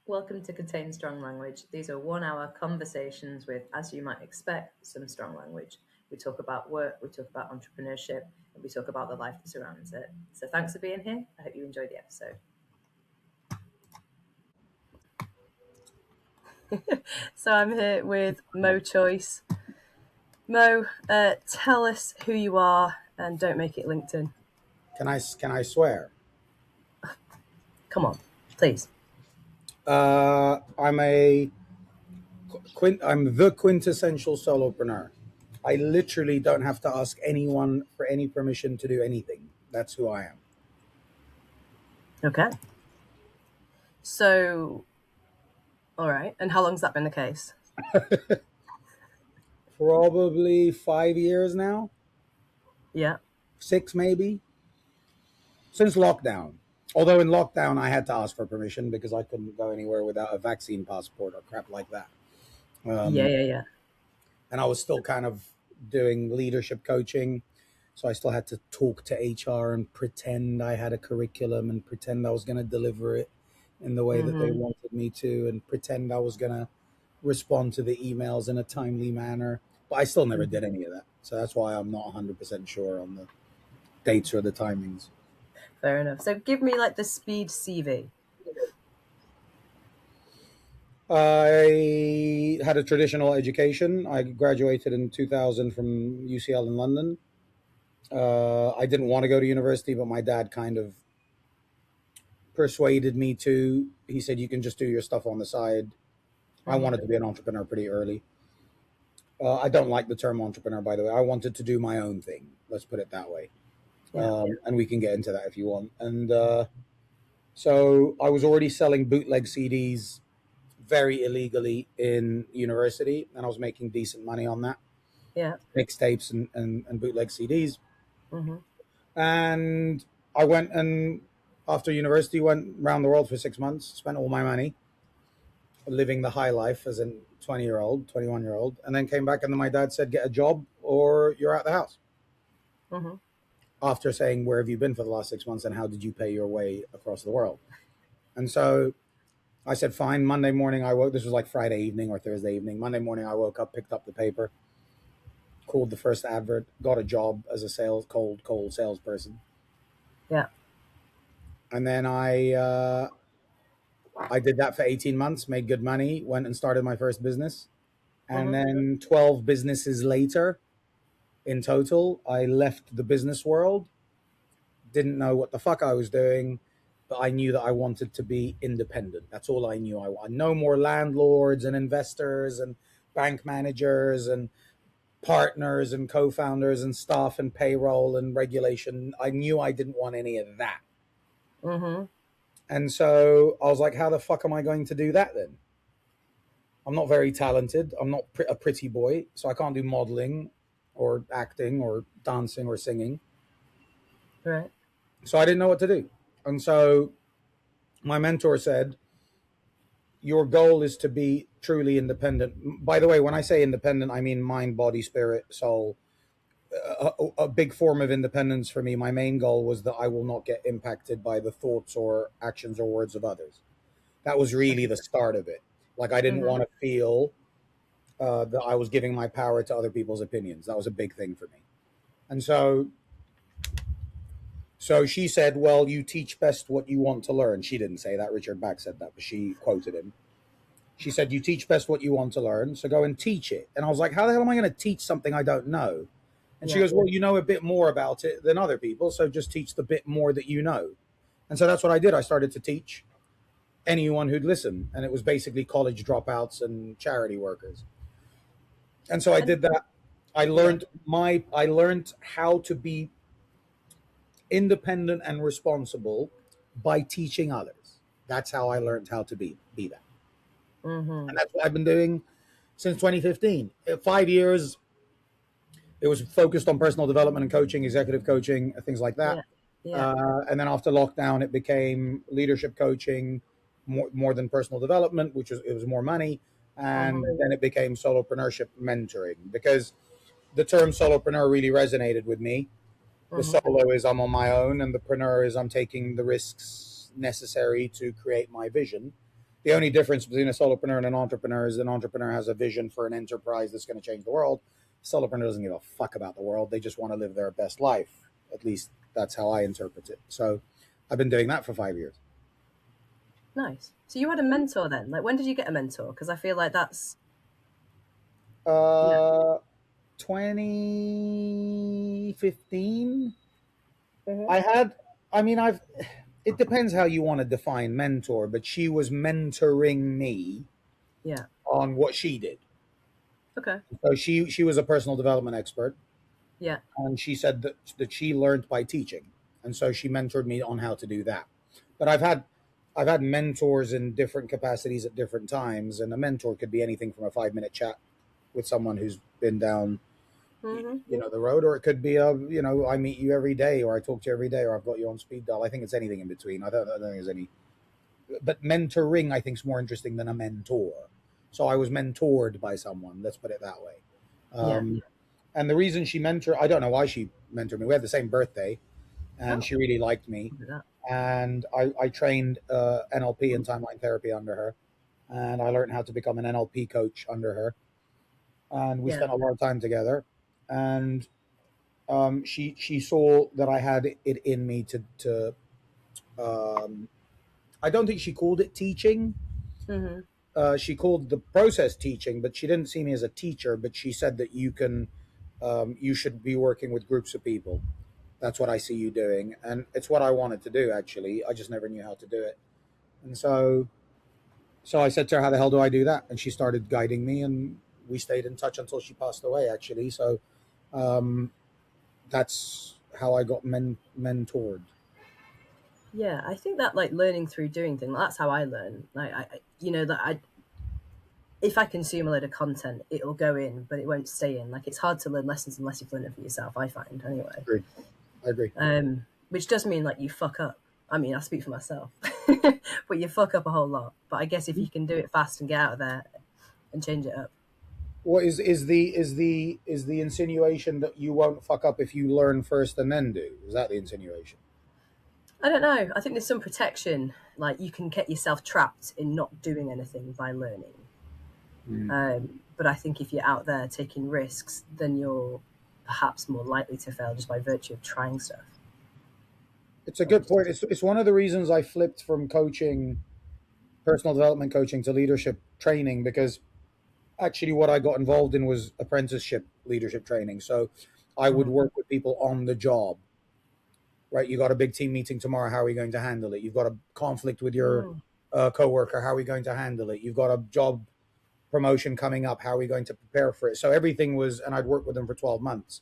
Welcome to Contain Strong Language. These are 1 hour conversations with, as you might expect, some strong language. We talk about work, we talk about entrepreneurship, and we talk about the life that surrounds it. So thanks for being here. I hope you enjoyed the episode. So I'm here with Moe Choice. Moe, tell us who you are and don't make it LinkedIn. Can I swear? Come on, please. I'm the quintessential solopreneur. I literally don't have to ask anyone for any permission to do anything. That's who I am. Okay. So, all right. And how long's that been the case? Probably 5 years now. Yeah. 6 maybe. Since lockdown. Although in lockdown I had to ask for permission because I couldn't go anywhere without a vaccine passport or crap like that. Yeah. And I was still kind of doing leadership coaching. So I still had to talk to HR and pretend I had a curriculum and pretend I was going to deliver it in the way that they wanted me to and pretend I was going to respond to the emails in a timely manner. But I still never did any of that. So that's why I'm not 100% sure on the dates or the timings. Fair enough. So give me like the speed CV. I had a traditional education. I graduated in 2000 from UCL in London. I didn't want to go to university, but my dad kind of persuaded me to. He said, you can just do your stuff on the side. I wanted to be an entrepreneur pretty early. I don't like the term entrepreneur, by the way. I wanted to do my own thing. Let's put it that way. And we can get into that if you want. And so I was already selling bootleg CDs very illegally in university, and I was making decent money on that. Yeah. Mixtapes and bootleg CDs. And I went and after university went around the world for 6 months, spent all my money living the high life as a 20-year-old, 21-year-old, and then came back and then my dad said, get a job or you're out the house. After saying, where have you been for the last 6 months and how did you pay your way across the world? And so I said, fine. Monday morning I woke, this was like Friday evening or Thursday evening. Monday morning I woke up, picked up the paper, called the first advert, got a job as a cold salesperson. Yeah. And then I did that for 18 months, made good money, went and started my first business. And then 12 businesses later, in total, I left the business world, didn't know what the fuck I was doing, but I knew that I wanted to be independent. That's all I knew. I want no more landlords and investors and bank managers and partners and co-founders and staff and payroll and regulation. I knew I didn't want any of that. And so I was like, how the fuck am I going to do that then? I'm not very talented. I'm not a pretty boy, so I can't do modeling or acting or dancing or singing. Right. So I didn't know what to do. And so my mentor said, your goal is to be truly independent. By the way, when I say independent, I mean mind, body, spirit, soul. A big form of independence for me, my main goal was that I will not get impacted by the thoughts or actions or words of others. That was really the start of it. Like I didn't want to feel that I was giving my power to other people's opinions. That was a big thing for me. And so she said, well, you teach best what you want to learn. She didn't say that. Richard Bach said that, but she quoted him. She said, you teach best what you want to learn, so go and teach it. And I was like, how the hell am I going to teach something I don't know? And she goes, well, you know a bit more about it than other people, so just teach the bit more that you know. And so that's what I did. I started to teach anyone who'd listen. And it was basically college dropouts and charity workers. And so I did that. I learned how to be independent and responsible by teaching others. That's how I learned how to be that. And that's what I've been doing since 2015. 5 years. It was focused on personal development and coaching, executive coaching, things like that. And then after lockdown, it became leadership coaching, more than personal development, it was more money. And then it became solopreneurship mentoring, because the term solopreneur really resonated with me. The solo is I'm on my own, and the preneur is I'm taking the risks necessary to create my vision. The only difference between a solopreneur and an entrepreneur is an entrepreneur has a vision for an enterprise that's going to change the world. A solopreneur doesn't give a fuck about the world. They just want to live their best life. At least that's how I interpret it. So I've been doing that for 5 years. Nice. So you had a mentor then? Like, when did you get a mentor? Because I feel like that's yeah. Uh, 2015. Mm-hmm. I had, I mean, it depends how you want to define mentor, but she was mentoring me Yeah. on what she did. Okay. So she was a personal development expert, Yeah. and she said that she learned by teaching, and so she mentored me on how to do that. But I've had mentors in different capacities at different times, and a mentor could be anything from a 5 minute chat with someone who's been down Mm-hmm. the road, or it could be I meet you every day, or I talk to you every day, or I've got you on speed dial. I think it's anything in between. I don't think there's any, but mentoring I think is more interesting than a mentor. So I was mentored by someone, let's put it that way. Yeah. And the reason she mentored, I don't know why she mentored me. We had the same birthday, and Oh, she really liked me. look at that. And I trained NLP and timeline therapy under her, and I learned how to become an NLP coach under her. And we Yeah. spent a lot of time together. And she saw that I had it in me to I don't think she called it teaching. Mm-hmm. She called the process teaching, but she didn't see me as a teacher. But she said that you should be working with groups of people. That's what I see you doing, and it's what I wanted to do. Actually, I just never knew how to do it, and so I said to her, "How the hell do I do that?" And she started guiding me, and we stayed in touch until she passed away. Actually, so um, that's how I got mentored. Yeah, I think that like learning through doing things, that's how I learn. Like that I if I consume a load of content, it'll go in, but it won't stay in. Like it's hard to learn lessons unless you've learned it for yourself, I find anyway. I agree. I agree. Which does mean like you fuck up. I mean, I speak for myself, but you fuck up a whole lot. But I guess if you can do it fast and get out of there and change it up. What is the insinuation that you won't fuck up if you learn first and then do? Is that the insinuation? I don't know. I think there's some protection. Like you can get yourself trapped in not doing anything by learning. Mm. But I think if you're out there taking risks, then you're perhaps more likely to fail just by virtue of trying stuff. It's a good point. It's one of the reasons I flipped from coaching, personal development coaching, to leadership training, because actually what I got involved in was apprenticeship leadership training. So I would Mm-hmm. work with people on the job. Right, you got a big team meeting tomorrow. How are we going to handle it? You've got a conflict with your coworker. How are we going to handle it? You've got a job promotion coming up. How are we going to prepare for it? So everything was, and I'd worked with them for 12 months.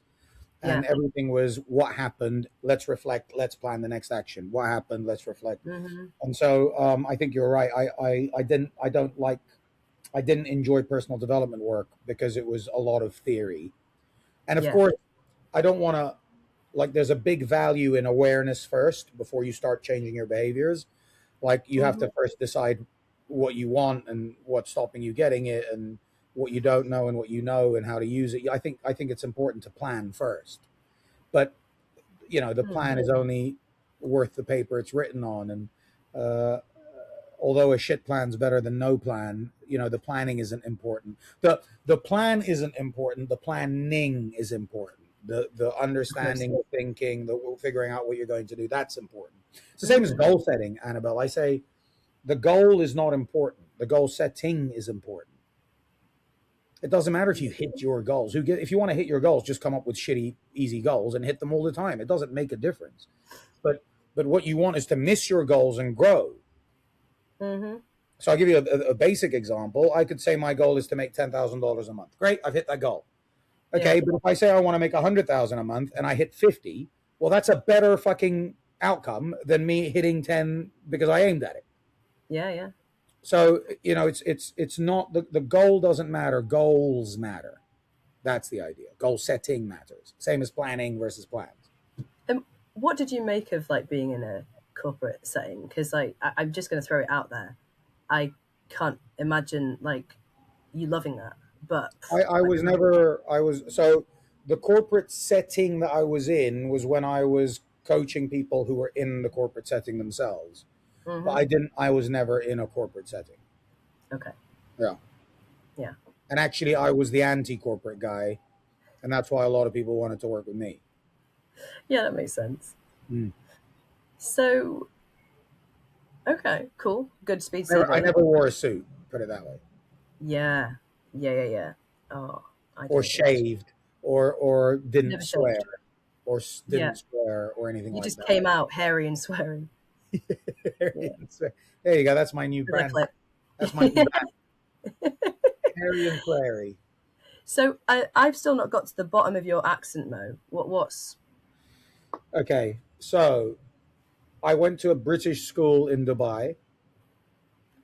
And Yeah. everything was what happened. Let's reflect. Let's plan the next action. What happened? Let's reflect. Mm-hmm. And so I think you're right. I didn't enjoy personal development work because it was a lot of theory. And of Yeah. course, I don't want to, like, there's a big value in awareness first before you start changing your behaviors. Like, you have Mm-hmm. to first decide what you want and what's stopping you getting it, and what you don't know and what you know and how to use it. I think it's important to plan first. But the plan is only worth the paper it's written on. And uh, although a shit plan's better than no plan, the planning isn't important. The plan isn't important. The planning is important. The Of course. understanding, the thinking, the figuring out what you're going to do, that's important. It's the same as Mm. goal setting, Annabelle. I say the goal is not important. The goal setting is important. It doesn't matter if you hit your goals. If you want to hit your goals, just come up with shitty, easy goals and hit them all the time. It doesn't make a difference. But what you want is to miss your goals and grow. Mm-hmm. So I'll give you a basic example. I could say my goal is to make $10,000 a month. Great, I've hit that goal. Okay, Yeah. but if I say I want to make 100,000 a month and I hit 50, well, that's a better fucking outcome than me hitting 10 because I aimed at it. Yeah. Yeah. So it's not the goal doesn't matter. Goals matter. That's the idea. Goal setting matters. Same as planning versus plans. What did you make of like being in a corporate setting? Because like I'm just going to throw it out there. I can't imagine like you loving that. But I was never. I was so the corporate setting that I was in was when I was coaching people who were in the corporate setting themselves. But mm-hmm. I didn't. I was never in a corporate setting. Okay. Yeah. Yeah. And actually, I was the anti-corporate guy, and that's why a lot of people wanted to work with me. Yeah, that makes sense. Mm. So, okay, cool. Good speed I CV. never wore a suit, put it that way, Yeah. Yeah. Oh, I or don't think I should. shaved, or didn't Never swear, changed. or Yeah. didn't swear, or anything You like just that. came out hairy and swearing. Yeah. There you go. That's my new With a brand. clip. That's my new brand. Harry and Sweary. So I've still not got to the bottom of your accent, Mo. What's Okay, so I went to a British school in Dubai.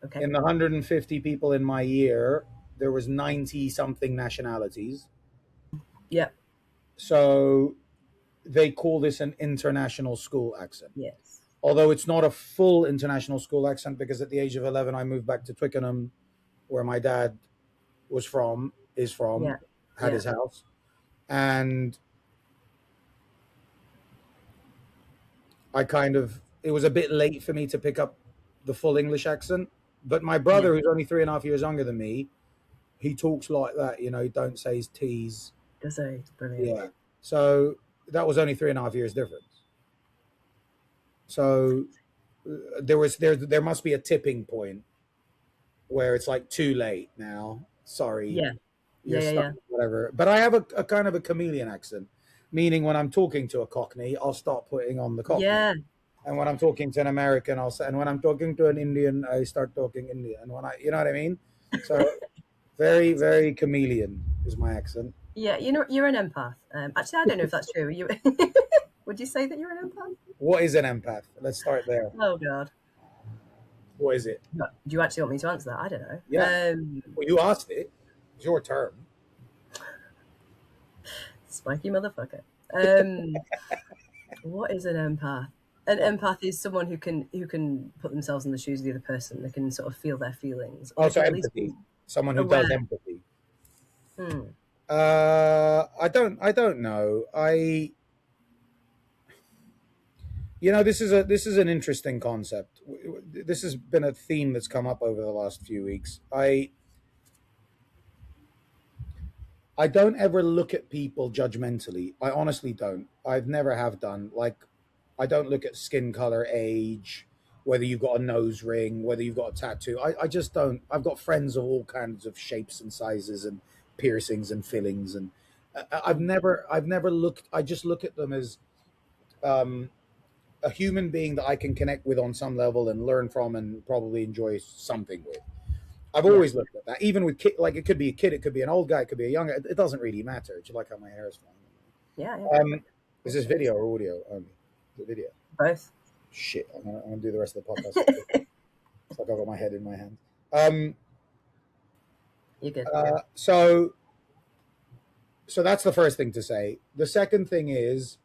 okay? In the 150 people in my year, there was 90 something nationalities. Yeah. So they call this an international school accent. Yes. Although it's not a full international school accent, because at the age of 11, I moved back to Twickenham, where my dad is from, Yeah. had Yeah. his house. And it was a bit late for me to pick up the full English accent. But my Yeah. brother, who's only 3.5 years younger than me, he talks like that, don't say his T's. Does a brilliant. Yeah. So that was only 3.5 years difference. So there must be a tipping point where it's like too late now. Sorry, Yeah. you're stuck, Yeah. whatever. But I have a kind of a chameleon accent, meaning when I'm talking to a Cockney, I'll start putting on the Cockney. Yeah. And when I'm talking to an American, I'll say, and when I'm talking to an Indian, I start talking Indian. And you know what I mean? So very, very chameleon is my accent. Yeah. You know, you're an empath. Actually, I don't know if that's true. You would you say that you're an empath? What is an empath? Let's start there. Oh God. What is it? No, do you actually want me to answer that? I don't know. Yeah. Well, you asked it. It's your term. Spiky motherfucker. What is an empath? An empath is someone who can put themselves in the shoes of the other person. They can sort of feel their feelings, or they Also, can at least empathy. be Someone who aware. does empathy. Hmm. I don't know. This is an interesting concept. This has been a theme that's come up over the last few weeks. I don't ever look at people judgmentally. I honestly don't. I've never have done. Like, I don't look at skin color, age, whether you've got a nose ring, whether you've got a tattoo. I just don't. I've got friends of all kinds of shapes and sizes and piercings and fillings, and I've never looked. I just look at them as um, a human being that I can connect with on some level and learn from and probably enjoy something with. I've Yeah. always looked at that, even with kid. Like, it could be a kid, it could be an old guy, it could be a young guy. It doesn't really matter. Do you like how my hair is flying? Yeah. Yeah. Go for it. Is this video or audio only? The video. Both. Shit, I'm gonna do the rest of the podcast. It's like I've got my head in my hand. Um, You're good. so that's the first thing to say. The second thing is,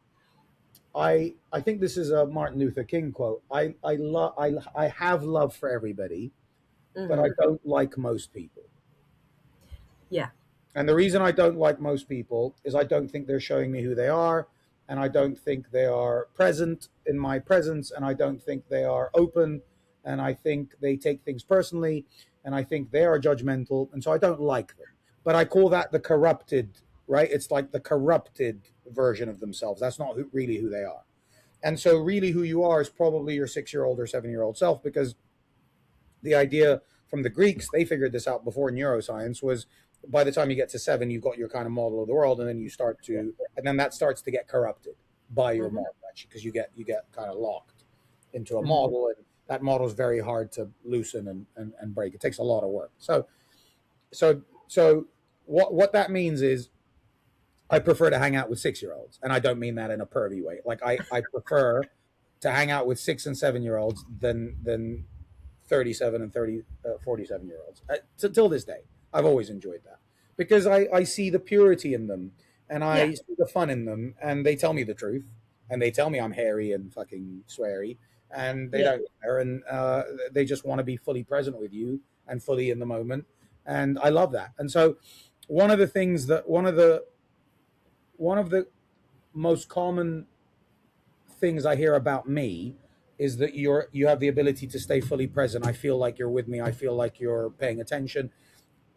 I think this is a Martin Luther King quote. I have love for everybody, but I don't like most people. Yeah. And the reason I don't like most people is I don't think they're showing me who they are, and I don't think they are present in my presence, and I don't think they are open, and I think they take things personally, and I think they are judgmental, and so I don't like them. But I call that the corrupted, right? It's like the corrupted version of themselves. That's not really who they are. And so really who you are is probably your 6-year-old or 7-year-old self, because the idea from the Greeks, they figured this out before neuroscience, was by the time you get to 7, you've got your kind of model of the world, and then and then that starts to get corrupted by your model, actually, because you get kind of locked into a model, and that model is very hard to loosen and break. It takes a lot of work. So what that means is, I prefer to hang out with 6-year-olds, and I don't mean that in a pervy way. Like, I prefer to hang out with 6 and 7-year-olds than 37 and 47-year-olds. Till this day, I've always enjoyed that, because I see the purity in them, and I see the fun in them, and they tell me the truth, and they tell me I'm hairy and fucking sweary, and they don't care, and they just want to be fully present with you and fully in the moment, and I love that. And so one of the most common things I hear about me is that you have the ability to stay fully present. I feel like you're with me. I feel like you're paying attention.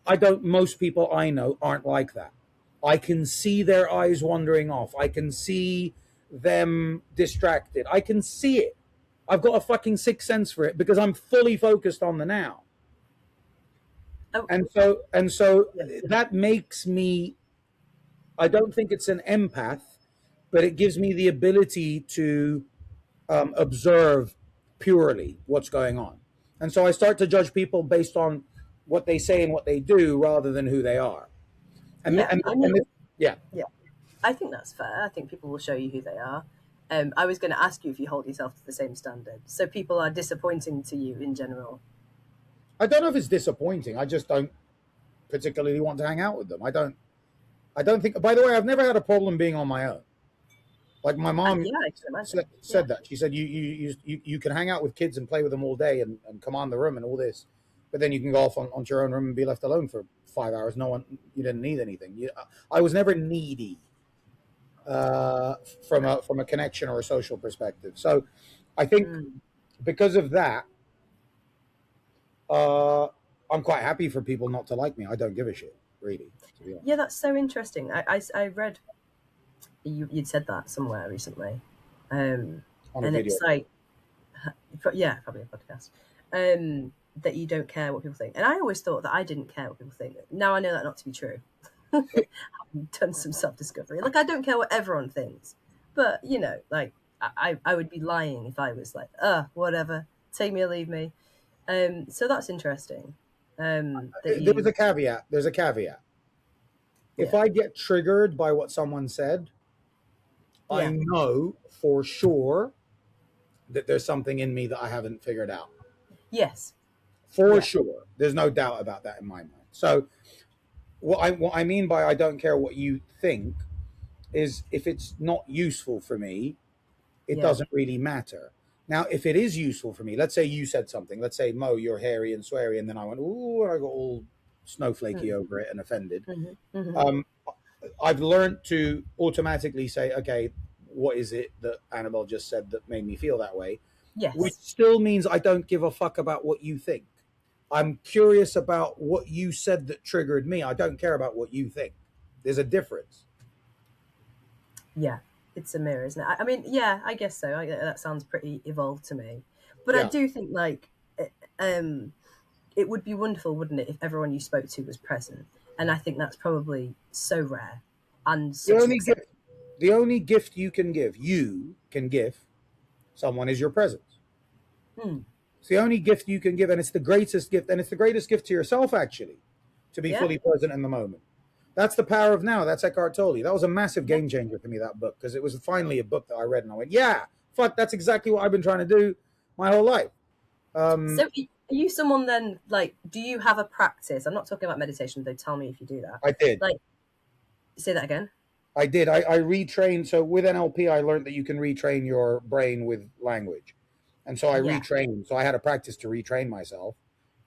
I don't, most people I know aren't like that. I can see their eyes wandering off. I can see them distracted. I can see it. I've got a fucking sixth sense for it because I'm fully focused on the now. Oh, And so yeah. that makes me, I don't think it's an empath, but it gives me the ability to observe purely what's going on. And so I start to judge people based on what they say and what they do rather than who they are. And, Yeah, and, I and mean, this, yeah, yeah, I think that's fair. I think people will show you who they are. I was going to ask you if you hold yourself to the same standard. So people are disappointing to you in general. I don't know if it's disappointing. I just don't particularly want to hang out with them. I don't think, by the way, I've never had a problem being on my own. Like my mom Yeah, I can imagine. said Yeah. that. She said you can hang out with kids and play with them all day and command the room and all this, but then you can go off onto your own room and be left alone for 5 hours. No one, you didn't need anything. I was never needy uh, from a connection or a social perspective. So I think Mm. because of that, uh, I'm quite happy for people not to like me. I don't give a shit, really, to be honest. Yeah, that's so interesting. I read you'd said that somewhere recently. Um, On a and video. it's like, yeah, probably a podcast. That you don't care what people think. And I always thought that I didn't care what people think. Now I know that not to be true. I've done some self discovery. Like, I don't care what everyone thinks. But, like, I would be lying if I was like, whatever, take me or leave me. So that's interesting. That There was you, a caveat. There's a caveat. If yeah, I get triggered by what someone said, I yeah, know for sure that there's something in me that I haven't figured out. yes, For yeah, sure. There's no doubt about that in my mind. So what I mean by I don't care what you think is if it's not useful for me, it yeah, doesn't really matter. Now, if it is useful for me, let's say you said something, let's say, Mo, you're hairy and sweary, and then I went, ooh, and I got all snowflakey mm, over it and offended. mm-hmm. Um, I've learned to automatically say, okay, what is it that Annabelle just said that made me feel that way? Which Yes, still means I don't give a fuck about what you think. I'm curious about what you said that triggered me. I don't care about what you think. There's a difference. yeah, it's a mirror, isn't it? I mean, yeah, I guess so. That sounds pretty evolved to me. But I Yeah. do think, like, um, it would be wonderful, wouldn't it, if everyone you spoke to was present? And I think that's probably so rare and The such an only exception. gift you can give someone is your presence. Hmm. It's the only gift you can give, and it's the greatest gift, and it's the greatest gift to yourself, actually, to be Yeah, fully present in the moment. That's the power of now. That's Eckhart Tolle. That was a massive yeah. game changer for me, that book, because it was finally a book that I read, and I went, yeah, fuck, that's exactly what I've been trying to do my whole life. So Um, are you someone then, like, do you have a practice? I'm not talking about meditation, though. Tell me if you do that. I did. Like, say that again. I did. I retrained. So with NLP, I learned that you can retrain your brain with language. And so I Yeah, retrained. So I had a practice to retrain myself.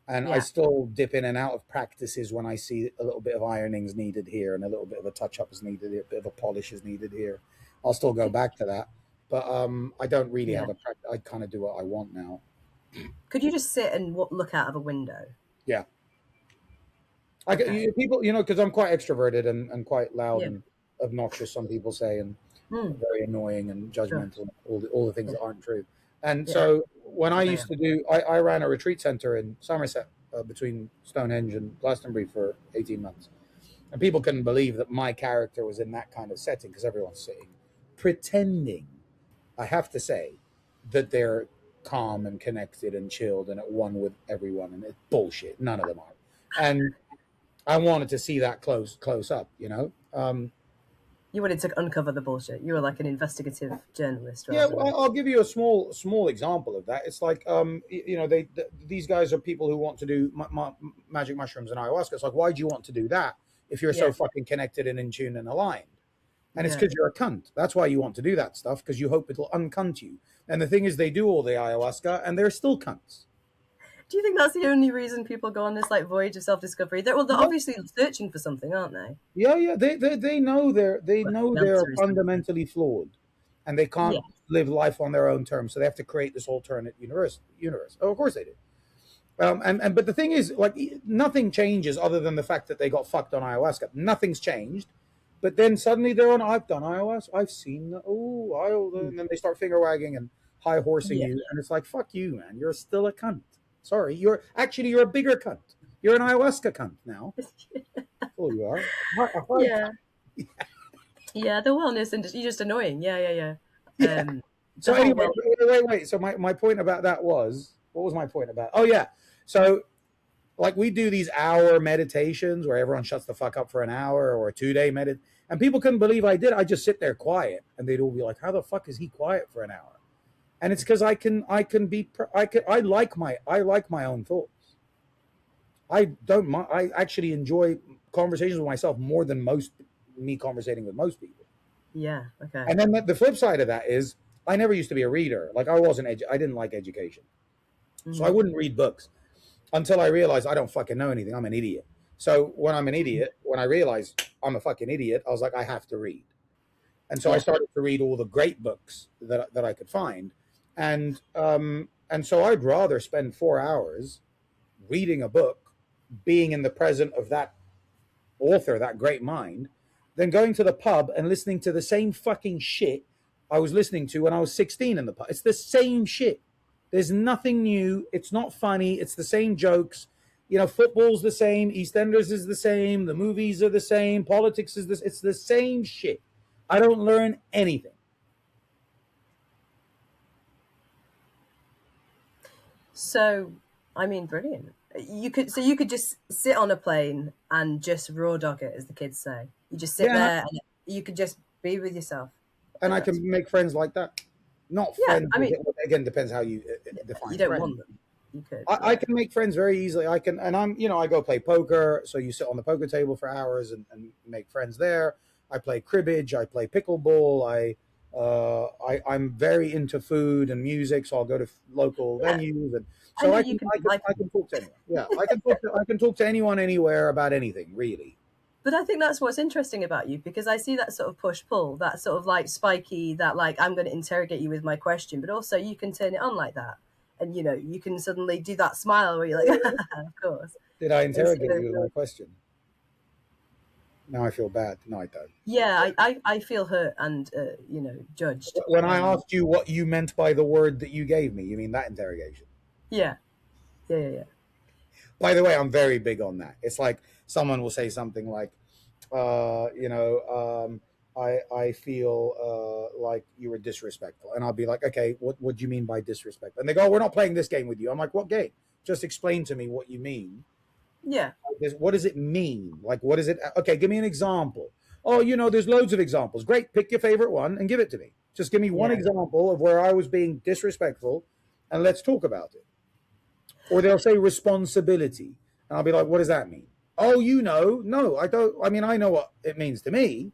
And I yeah. still dip in and out of practices when I see a little bit of ironing's needed here and a little bit of a touch up is needed here, a bit of a polish is needed here. I'll still go back to that. But I don't really Yeah. have a practice. I kind of do what I want now. Could you just sit and look out of a window? Yeah. Okay. People, because I'm quite extroverted and quite loud Yeah. and obnoxious, some people say, and Mm. very annoying and Sure. judgmental, all the things Yeah. that aren't true. And Yeah. so when I As I used am. to do, I ran a retreat center in Somerset between Stonehenge and Glastonbury for 18 months. And people couldn't believe that my character was in that kind of setting because everyone's sitting, pretending, I have to say, that they're calm and connected and chilled and at one with everyone. And it's bullshit. None of them are. And I wanted to see that close up. You wanted to uncover the bullshit. You were like an investigative journalist Yeah, rather than. well, I'll give you a small example of that. It's like, these guys are people who want to do magic mushrooms and ayahuasca. It's like, why do you want to do that if you're so Yeah. fucking connected and in tune and aligned? And it's Yeah. because you're a cunt. That's why you want to do that stuff, because you hope it'll uncunt you. And the thing is, they do all the ayahuasca and they're still cunts. Do you think that's the only reason people go on this like voyage of self-discovery? They're Yeah, obviously searching for something, aren't they? yeah. They know Well, they're the answer is fundamentally flawed. and they Yeah. can't live life on their own terms, so they have to create this alternate universe. Oh, of course they do. And but the thing is, like, nothing changes other than the fact that they got fucked on ayahuasca. Nothing's changed. But then suddenly they're on. I've done ayahuasca. I've seen. And then they start finger wagging and high horsing Yeah. you, and it's like, fuck you, man. You're still a cunt. Sorry, you're a bigger cunt. You're an ayahuasca cunt now. That's all you are. Yeah. Yeah. The wellness industry, you're just annoying. Yeah. Yeah. So The whole anyway, well. wait. So my point about that was, what was my point about? Oh yeah. So like we do these hour meditations where everyone shuts the fuck up for an hour or a 2 day and people couldn't believe I did. I just sit there quiet, and they'd all be like, "How the fuck is he quiet for an hour?" And it's because I like my own thoughts. I don't mind. I actually enjoy conversations with myself more than me conversating with most people. Yeah. Okay. And then the flip side of that is I never used to be a reader. Like I didn't like education, so I wouldn't read books until I realized I don't fucking know anything. I'm an idiot. So when I realized I'm a fucking idiot, I was like, I have to read. And so I started to read all the great books that I could find. And so I'd rather spend 4 hours reading a book, being in the present of that author, that great mind, than going to the pub and listening to the same fucking shit I was listening to when I was 16 in the pub. It's the same shit. There's nothing new. It's not funny. It's the same jokes. You know, football's the same. EastEnders is the same. The movies are the same. Politics is this. It's the same shit. I don't learn anything. So, I mean, brilliant. You could just sit on a plane and just raw dog it, as the kids say. You just sit Yeah, there and you could just be with yourself. and I That's can make friends like that. Not yeah. friends. I mean, Again, depends how you define you don't friends. want them. You could. I can make friends very easily. I can, and I go play poker. So you sit on the poker table for hours and make friends there. I play cribbage. I play pickleball. I'm very into food and music, so I'll go to local venues, and so You can like. I can talk to anyone. Yeah, I can talk to anyone anywhere about anything, really. But I think that's what's interesting about you, because I see that sort of push pull, that sort of like spiky, that like I'm going to interrogate you with my question, but also you can turn it on like that, and you can suddenly do that smile where you're like, of course. Did I interrogate you with my question? Now I feel bad. No, I don't. Yeah, I feel hurt and judged. When I asked you what you meant by the word that you gave me, you mean that interrogation? Yeah. By the way, I'm very big on that. It's like someone will say something like, I feel like you were disrespectful. And I'll be like, okay, what do you mean by disrespect? And they go, we're not playing this game with you. I'm like, what game? Just explain to me what you mean. Yeah. What does it mean? Like, what is it? Okay, give me an example. Oh, there's loads of examples. Great. Pick your favorite one and give it to me. Just give me one example of where I was being disrespectful, and let's talk about it. Or they'll say responsibility. And I'll be like, what does that mean? Oh, no, I don't. I mean, I know what it means to me,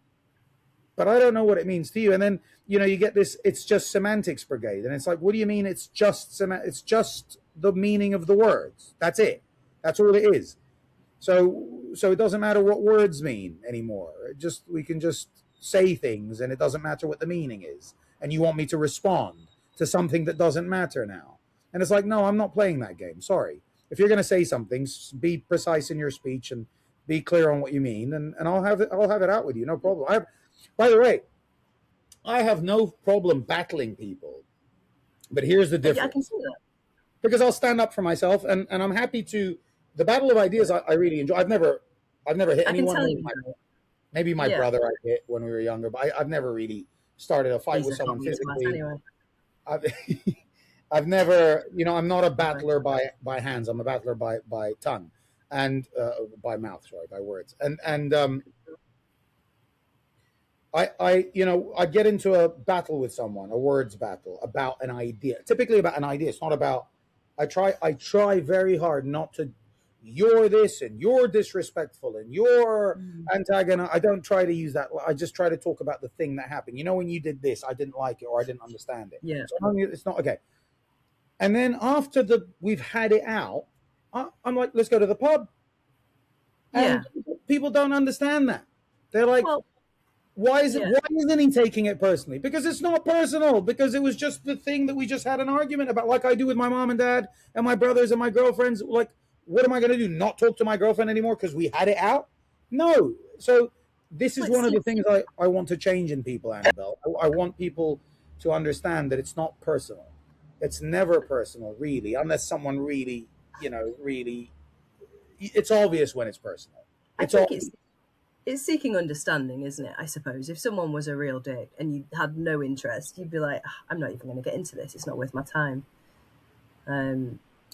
but I don't know what it means to you. And then, you get this, it's just semantics brigade. And it's like, what do you mean? It's just the meaning of the words. That's it. That's all it is. So it doesn't matter what words mean anymore. We can just say things and it doesn't matter what the meaning is. And you want me to respond to something that doesn't matter now. And it's like, no, I'm not playing that game. Sorry. If you're going to say something, be precise in your speech and be clear on what you mean. And I'll have it out with you. No problem. By the way, I have no problem battling people. But here's the difference. Yeah, I can see that. Because I'll stand up for myself, and I'm happy to. The battle of ideas, I really enjoy. I've never hit anyone. Maybe my brother I hit when we were younger, but I've never really started a fight with someone physically. Anyway. I've never, I'm not a battler by hands. I'm a battler by tongue and by mouth, by words. I get into a battle with someone, a words battle about an idea, typically about an idea. It's not about. I try very hard not to. You're this and you're disrespectful and you're antagonist. I don't try to use that. I just try to talk about the thing that happened. When you did this, I didn't like it or I didn't understand it. Yeah. So it's not okay. And then after we've had it out, I'm like, let's go to the pub. And people don't understand that. They're like, Why is it? Yeah. Why isn't he taking it personally? Because it's not personal. Because it was just the thing that we just had an argument about, like I do with my mom and dad and my brothers and my girlfriends. Like, what am I going to do? Not talk to my girlfriend anymore because we had it out? No. So this is one of the things I want to change in people, Annabelle. I want people to understand that it's not personal. It's never personal, really, unless someone really, really. It's obvious when it's personal. I It's think all. it's seeking understanding, isn't it? I suppose if someone was a real dick and you had no interest, you'd be like, "Ah, I'm not even going to get into this. It's not worth my time."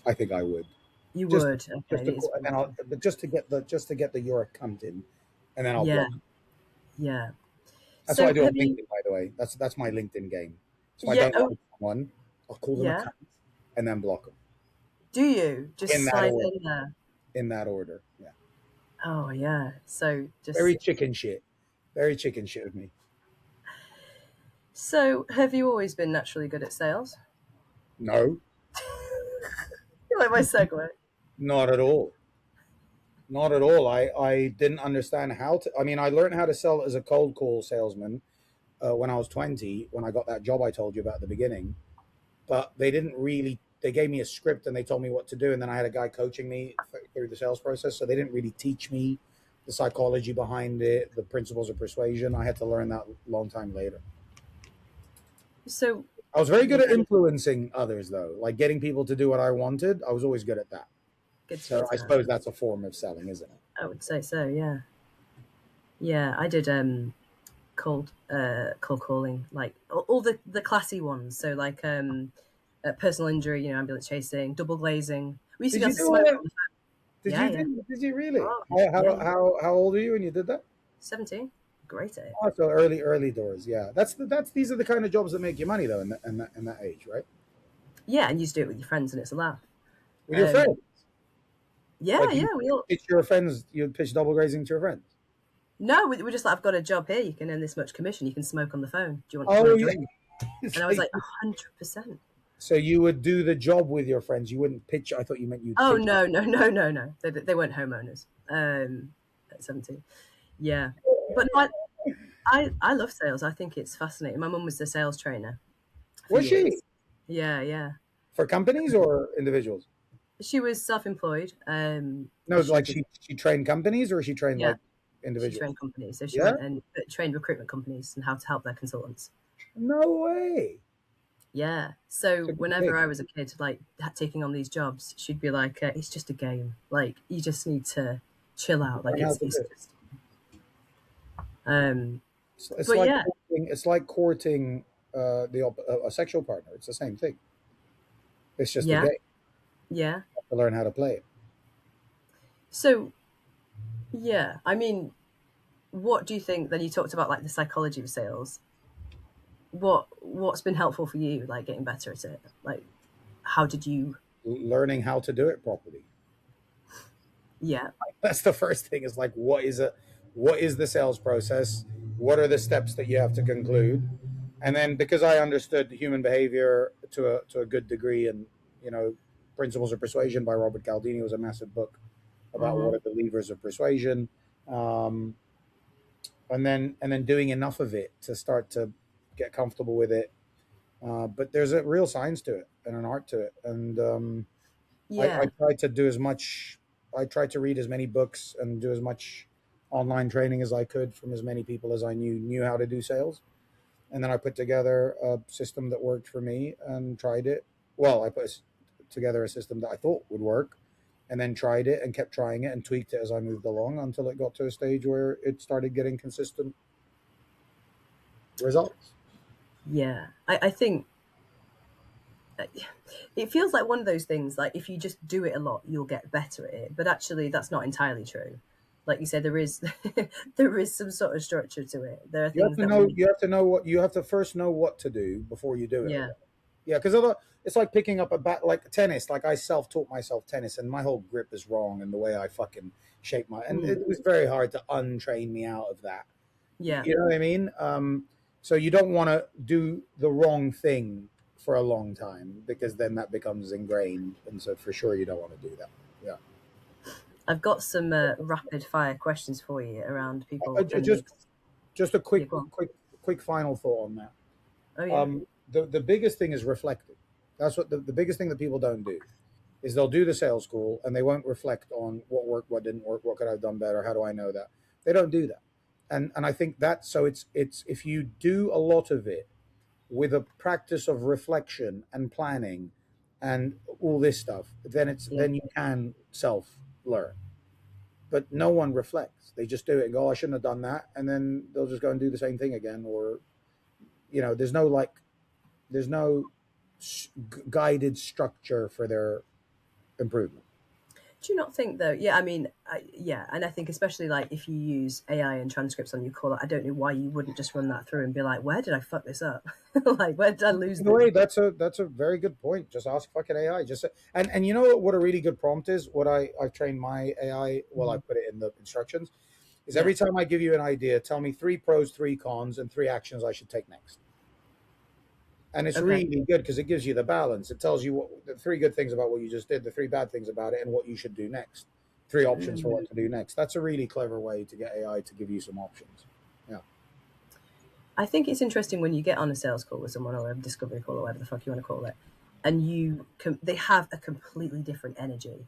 I think I would. You just would, just okay? to It is and then I'll but just to get the you're a cunt in, and then I'll yeah, block. yeah. That's what I So do on have you? LinkedIn, by the way. That's my LinkedIn game. So if I Yeah. don't Oh, like someone, I'll call them a yeah. cunt and then block them Do you in just that slide order. in there? In that order, yeah. Oh, yeah. So Very just chicken shit. Very chicken shit of me. so have you always been naturally good at sales? No, You like my segue? not at all. Not at all. I didn't understand how to. I mean, I learned how to sell as a cold call salesman when I was 20, when I got that job I told you about at the beginning. But they didn't really. They gave me a script and they told me what to do, and then I had a guy coaching me through the sales process. So they didn't really teach me the psychology behind it, the principles of persuasion. I had to learn that a long time later. So I was very good at yeah, influencing others, though, like getting people to do what I wanted. I was always good at that. good to hear So I that. suppose that's a form of selling, isn't it? I would say so. Yeah, yeah. I did cold calling, like all the classy ones. So like personal injury, ambulance chasing, double glazing. We used to Did be able you to do smoke it? on the phone. Did Yeah, you yeah. do? Did you really? Oh, How yeah, how yeah. how, how old are you when you did that? 17. Great at it. Oh, so early doors. Yeah, that's these are the kind of jobs that make you money though, in that age, right? Yeah, and you just do it with your friends, and it's a laugh. With your Um, friends. yeah, Like yeah. We all you'd pitch double grazing to your friends. no, we're just like, I've got a job here. You can earn this much commission. You can smoke on the phone. Do you want Oh a yeah. drink? It's And I was like, like, 100%. so you would do the job with your friends. You wouldn't pitch. I thought you meant you'd Oh pitch. no, no, no, no, no. They weren't homeowners. At 17. Yeah, but no, I love sales. I think it's fascinating. My mum was the sales trainer for Was she years. Yeah, yeah. for companies or individuals? She was self-employed. No, She like did, she trained companies or she trained yeah, like she individuals. trained companies. So she Yeah. went and trained recruitment companies and how to help their consultants. No way. Yeah. It's So a good whenever thing. I was a kid, like taking on these jobs, she'd be like, "It's just a game. Like you just need to chill out. Like Learn how to it's do it. just." Um, It's but like yeah, courting a sexual partner. It's the same thing. It's just a yeah, game. yeah. You have to learn how to play it. So yeah, I mean, what do you think? Then you talked about like the psychology of sales. What's been helpful for you, like getting better at it? Like, how did you? Learning how to do it properly. Yeah, That's the first thing. Is like what is the sales process? What are the steps that you have to conclude? And then because I understood human behavior to a good degree, and you know, Principles of Persuasion by Robert Cialdini was a massive book about what mm-hmm. are the levers of persuasion. Um, and then doing enough of it to start to get comfortable with it. But there's a real science to it and an art to it. And I Yeah, try to do as much. I tried to read as many books and do as much online training as I could from as many people as I knew how to do sales. And then I put together a system that worked for me and tried it. Well, I put together a system that I thought would work, and then tried it and kept trying it and tweaked it as I moved along until it got to a stage where it started getting consistent results. yeah. I think it feels like one of those things. Like if you just do it a lot, you'll get better at it. But actually, that's not entirely true. Like you said, there is there is some sort of structure to it. There are You have things to that know. we. You have to know what you have to first know what to do before you do it. Yeah. Yeah, because it's like picking up a bat, like tennis. Like I self-taught myself tennis, and my whole grip is wrong, and the way I fucking shape and Mm, it was very hard to untrain me out of that. yeah. You know what I mean? So you don't want to do the wrong thing for a long time because then that becomes ingrained, and so for sure you don't want to do that. Yeah. I've got some rapid fire questions for you around people and Just this. Just a Yeah, go on. quick final thought on that. Oh yeah. The biggest thing is reflecting. That's what the biggest thing that people don't do is they'll do the sales call and they won't reflect on what worked, what didn't work, what could I have done better, how do I know that? They don't do that. And I think that so it's if you do a lot of it with a practice of reflection and planning and all this stuff, Yeah. then you can self learn. But no one reflects. They just do it and go, oh, I shouldn't have done that, and then they'll just go and do the same thing again. Or there's no guided structure for their improvement. Do you not think though? Yeah, I mean, yeah, and I think especially like if you use AI and transcripts on your call, I don't know why you wouldn't just run that through and be like, where did I fuck this up? Like, where did I lose In a way, this? that's a very good point. Just ask fucking AI. Just and you know what a really good prompt is. What I've trained my AI. Well, I put it in the instructions. Is Yeah. every time I give you an idea, tell me 3 pros, 3 cons, and 3 actions I should take next. And it's Okay. really good because it gives you the balance. It tells you what the 3 good things about what you just did, the 3 bad things about it, and what you should do next. 3 options for Mm. what to do next. That's a really clever way to get AI to give you some options. Yeah. I think it's interesting when you get on a sales call with someone or a discovery call or whatever the fuck you want to call it, and they have a completely different energy.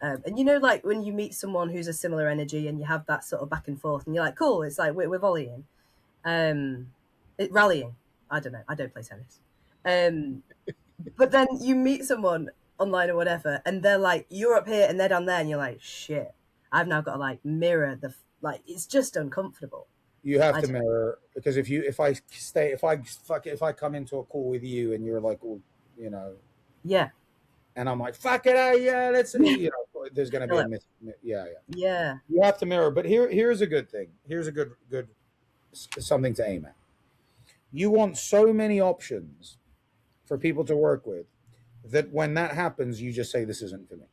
And you know, like when you meet someone who's a similar energy and you have that sort of back and forth, and you're like, cool, it's like we're volleying, rallying. I don't know. I don't play tennis. Um, but then you meet someone online or whatever, and they're like, you're up here and they're down there, and you're like, shit. I've now got to like mirror like. It's just uncomfortable. You have I to don't. mirror because if I come into a call with you and you're like, well, you know, Yeah. and I'm like, fuck it, yeah, let's, there's going to be You're a like, yeah, yeah. yeah. You have to mirror, but here's a good thing. Here's a good something to aim at. You want so many options for people to work with that when that happens, you just say this isn't for me.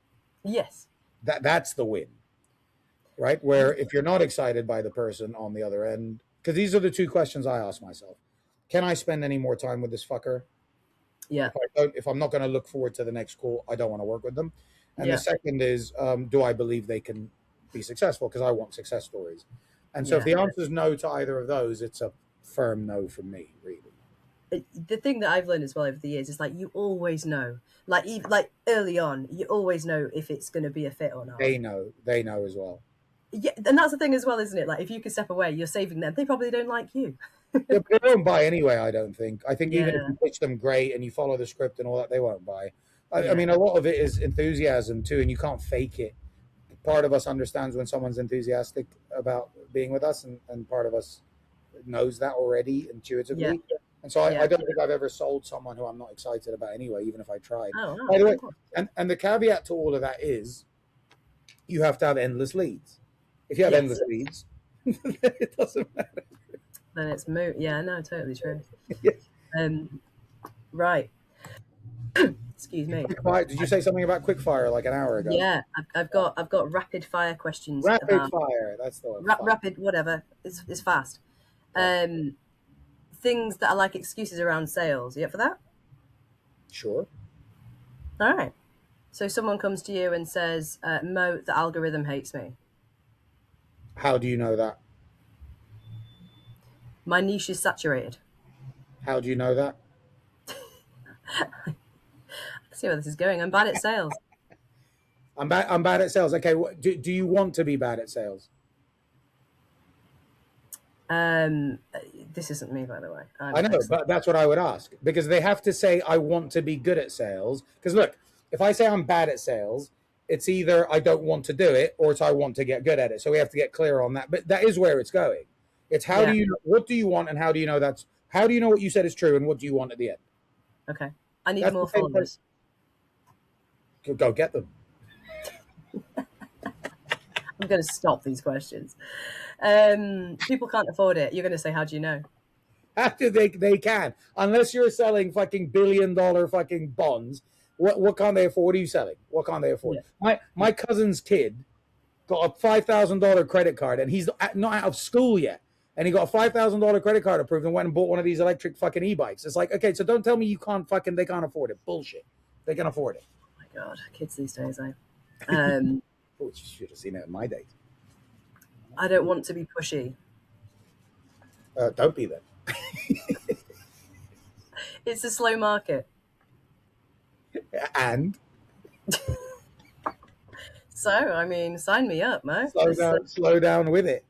Yes. That's the win, right? Yeah. Where if you're not excited by the person on the other end, because these are the 2 questions I ask myself: Can I spend any more time with this fucker? Yeah. If I'm not going to look forward to the next call, I don't want to work with them. And the Yeah. second is, do I believe they can be successful? Because I want success stories. And so if Yeah. the answer is no to either of those, it's a firm no from me, really. The thing that I've learned as well over the years is like you always know, like even like early on, you always know if it's going to be a fit or not. They know as well. Yeah, and that's the thing as well, isn't it? Like if you can step away, you're saving them. They probably don't like you. Yeah, but they won't buy anyway, I don't think. I think even if Yeah. you pitch them great and you follow the script and all that, they won't buy. I Yeah. mean, a lot of it is enthusiasm too, and you can't fake it. Part of us understands when someone's enthusiastic about being with us, and part of us knows that already Yeah. intuitively. And so I Yeah. don't think I've ever sold someone who I'm not excited about anyway, even if I tried. Oh By wow. the way, Okay. and the caveat to all of that is you have to have endless leads. If you have endless Yes. leads, it doesn't matter. Then it's moot. Yeah. No. Totally true. Yeah. Right. Excuse me. Quickfire. Did you say something about quickfire like an hour ago? Yeah. I've got rapid fire questions Rapid about fire. That's the one. rapid whatever. It's fast. Um, things that are like excuses around sales. You up for that? Sure. All right. So someone comes to you and says, Mo, the algorithm hates me. How do you know that? My niche is saturated. How do you know that? See where this is going. I'm bad at sales. I'm bad at sales. Okay. Do you want to be bad at sales? Um, this isn't me, by the way. I I'm know, excellent. but that's what I would ask because they have to say, I want to be good at sales. Because look, if I say I'm bad at sales, it's either I don't want to do it or it's I want to get good at it. So we have to get clear on that. But that is where it's going. It's how do Yeah. you, what do you want and how do you know how do you know what you said is true and what do you want at the end? Okay. I need That's more the same thing. followers. Go get them. I'm going to stop these questions. People can't afford it. You're going to say, how do you know? After they can, unless you're selling fucking $1 billion fucking bonds. What can't they afford? What are you selling? What can't they afford? Yeah. My cousin's kid got a $5,000 credit card, and he's not out of school yet, and he got a $5,000 credit card approved, and went and bought one of these electric fucking e-bikes. It's like, okay, so don't tell me they can't afford it. Bullshit. They can afford it. Oh my God, kids these days, eh? Oh, you should have seen it in my days. I don't want to be pushy. Don't be then. It's a slow market. And So, I mean, sign me up, Mo. slow down with it.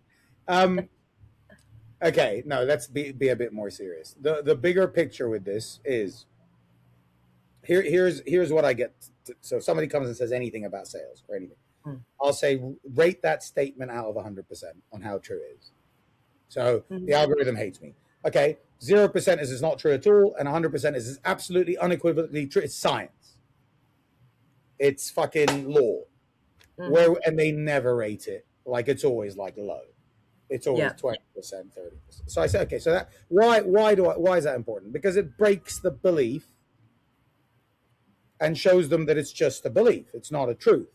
Okay, no, let's be a bit more serious. The bigger picture with this is here's what I get. So somebody comes and says anything about sales or anything, I'll say rate that statement out of 100% on how true it is. So the algorithm hates me. Okay, 0% is it's not true at all, and 100% is it's absolutely unequivocally true. It's science. It's fucking law. And they never rate it. Like it's always like low. It's always 20%, 30%. So I say, okay, so that why is that important? Because it breaks the belief and shows them that it's just a belief. It's not a truth.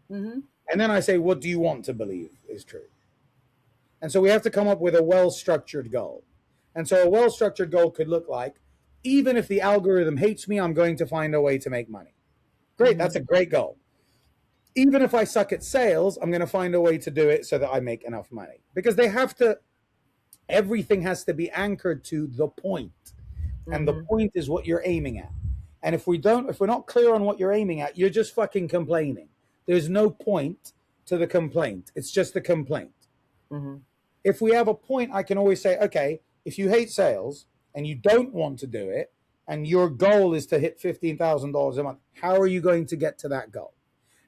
And then I say, what do you want to believe is true? And so we have to come up with a well-structured goal. And so a well-structured goal could look like, even if the algorithm hates me, I'm going to find a way to make money. Great, that's a great goal. Even if I suck at sales, I'm going to find a way to do it so that I make enough money. Because everything has to be anchored to the point. And the point is what you're aiming at. And if we're not clear on what you're aiming at, you're just fucking complaining. There's no point to the complaint. It's just a complaint. If we have a point, I can always say, okay, if you hate sales and you don't want to do it, and your goal is to hit $15,000 a month, how are you going to get to that goal?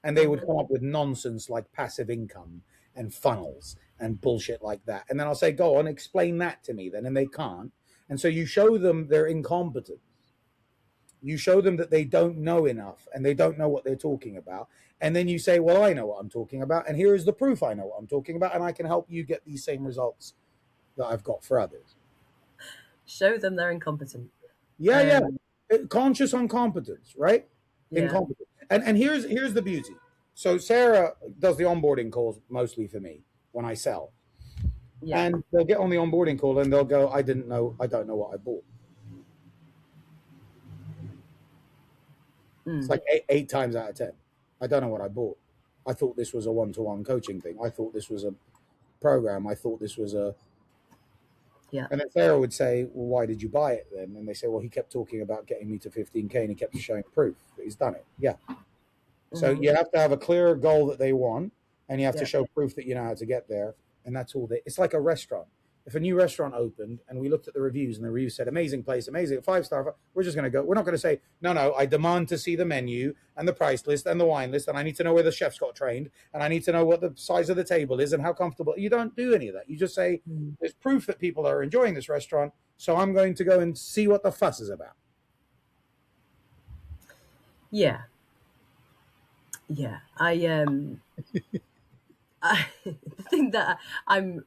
And they would come up with nonsense like passive income and funnels and bullshit like that. And then I'll say, go on, explain that to me then. And they can't. And so you show them their incompetence. You show them that they don't know enough and they don't know what they're talking about. And then you say, well, I know what I'm talking about. And here is the proof I know what I'm talking about. And I can help you get these same results that I've got for others. Show them they're incompetent. Yeah. Conscious incompetence, right? Incompetence. And here's the beauty. So Sarah does the onboarding calls mostly for me when I sell. And they'll get on the onboarding call and they'll go, I don't know what I bought. It's like eight times out of 10. I don't know what I bought. I thought this was a one-to-one coaching thing. I thought this was a program. I thought this was a... And then Sarah would say, well, why did you buy it then? And they say, well, he kept talking about getting me to 15K and he kept showing proof that he's done it. Yeah. So you have to have a clear goal that they want and you have to show proof that you know how to get there. And that's all. It's like a restaurant. If a new restaurant opened and we looked at the reviews and the reviews said, amazing place, amazing, 5-star, we're just going to go. We're not going to say, no, I demand to see the menu and the price list and the wine list. And I need to know where the chefs got trained. And I need to know what the size of the table is and how comfortable. You don't do any of that. You just say, there's proof that people are enjoying this restaurant. So I'm going to go and see what the fuss is about. Yeah. The thing that I'm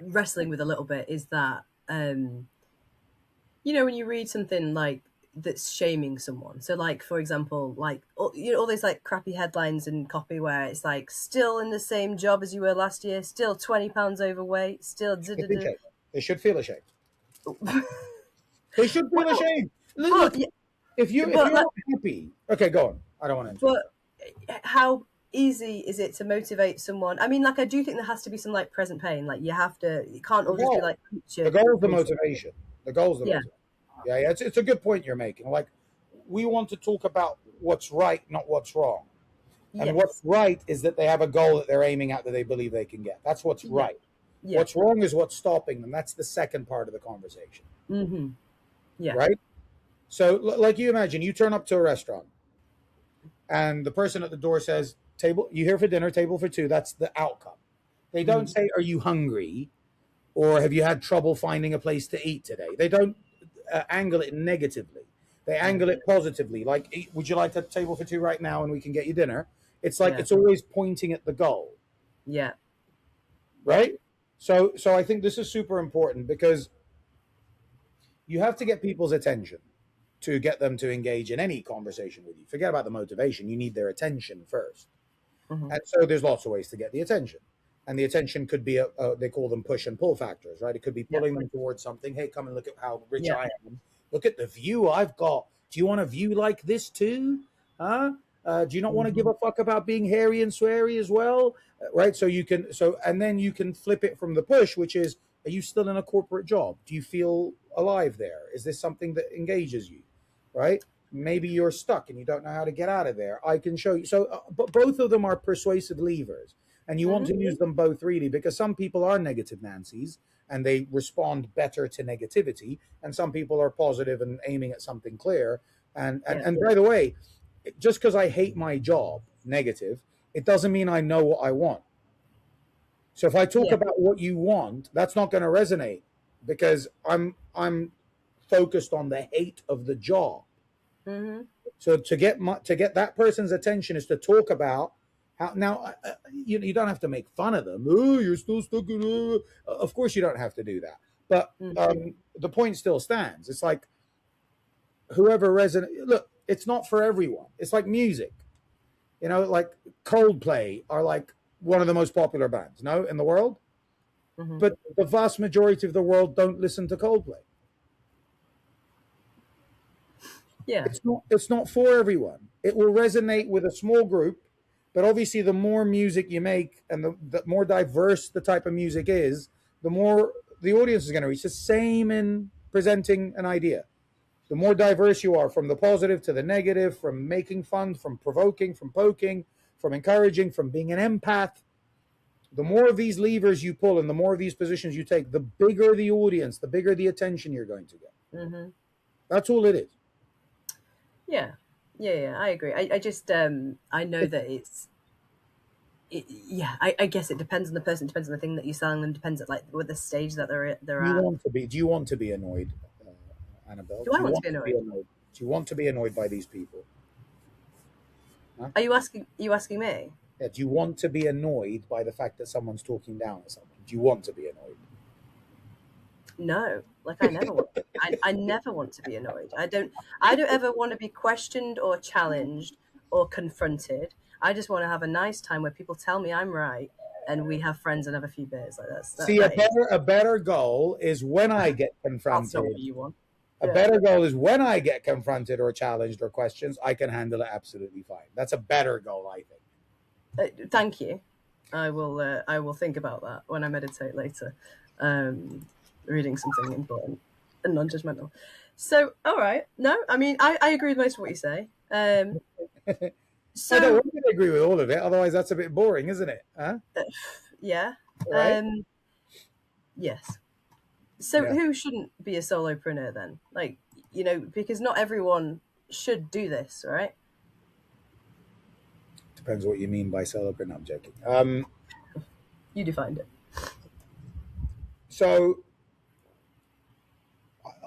wrestling with a little bit is that when you read something like that's shaming someone, so like for example, like all those like crappy headlines and copy where it's like still in the same job as you were last year, still 20 pounds overweight, still they should feel ashamed. They should feel ashamed. Look, if you're not happy, okay, go on. I don't want to. But how easy is it to motivate someone? I mean, like, I do think there has to be some like present pain. Like, you can't all just be like. The goal is the motivation. The goal is the motivation. Yeah. It's a good point you're making. Like, we want to talk about what's right, not what's wrong. And what's right is that they have a goal that they're aiming at that they believe they can get. That's what's right. What's wrong is what's stopping them. That's the second part of the conversation. Yeah. Right? So, like, you imagine you turn up to a restaurant and the person at the door says, "Table, you here for dinner, table for two." That's the outcome. They don't say, "Are you hungry?" or "Have you had trouble finding a place to eat today?" They don't angle it negatively. They angle it positively. Like, "Would you like a table for two right now and we can get you dinner?" It's like it's always pointing at the goal. Yeah. Right? So I think this is super important because you have to get people's attention to get them to engage in any conversation with you. Forget about the motivation. You need their attention first. And so there's lots of ways to get the attention. And the attention could be, they call them push and pull factors, right? It could be pulling them towards something. Hey, come and look at how rich I am. Look at the view I've got. Do you want a view like this too? Huh? Do you not want to give a fuck about being hairy and sweary as well? Right? So and then you can flip it from the push, which is, Are you still in a corporate job? Do you feel alive there? Is this something that engages you? Right? Maybe you're stuck and you don't know how to get out of there. I can show you. So, but both of them are persuasive levers, and you want to use them both really, because some people are negative Nancy's and they respond better to negativity, and some people are positive and aiming at something clear. And by the way, just because I hate my job, negative, it doesn't mean I know what I want. So if I talk about what you want, that's not going to resonate, because I'm focused on the hate of the job. So to get that person's attention is to talk about how. Now you don't have to make fun of them. Oh, you're still stuck in. Of course you don't have to do that. But the point still stands. It's like whoever resonates. Look, it's not for everyone. It's like music. You know, like Coldplay are like one of the most popular bands, no, in the world. But the vast majority of the world don't listen to Coldplay. Yeah. It's not for everyone. It will resonate with a small group, but obviously the more music you make and the more diverse the type of music is, the more the audience is going to reach. The same in presenting an idea. The more diverse you are, from the positive to the negative, from making fun, from provoking, from poking, from encouraging, from being an empath, the more of these levers you pull and the more of these positions you take, the bigger the audience, the bigger the attention you're going to get. That's all it is. Yeah, I agree. I just I know that I guess it depends on the person, depends on the thing that you're selling them, depends at like what the stage that they're at. Do you want to be annoyed, Annabelle? Do I want to be annoyed? Do you want to be annoyed by these people? Huh? Are you asking me? Yeah, do you want to be annoyed by the fact that someone's talking down at someone? Do you want to be annoyed? No, like I never want. I never want to be annoyed. I don't ever want to be questioned or challenged or confronted. I just want to have a nice time where people tell me I'm right and we have friends and have a few beers like that. See, a better goal is when I get confronted. That's not what you want. A better goal is when I get confronted or challenged or questions, I can handle it absolutely fine. That's a better goal, I think. Thank you. I will think about that when I meditate later. Reading something important and non-judgmental. So, all right. No, I mean, I agree with most of what you say. So I don't want to agree with all of it. Otherwise, that's a bit boring, isn't it? Huh? Yeah. Right? Yes. So who shouldn't be a solopreneur then? Like, you know, because not everyone should do this, right? Depends what you mean by solopreneur. I'm joking. You defined it. So,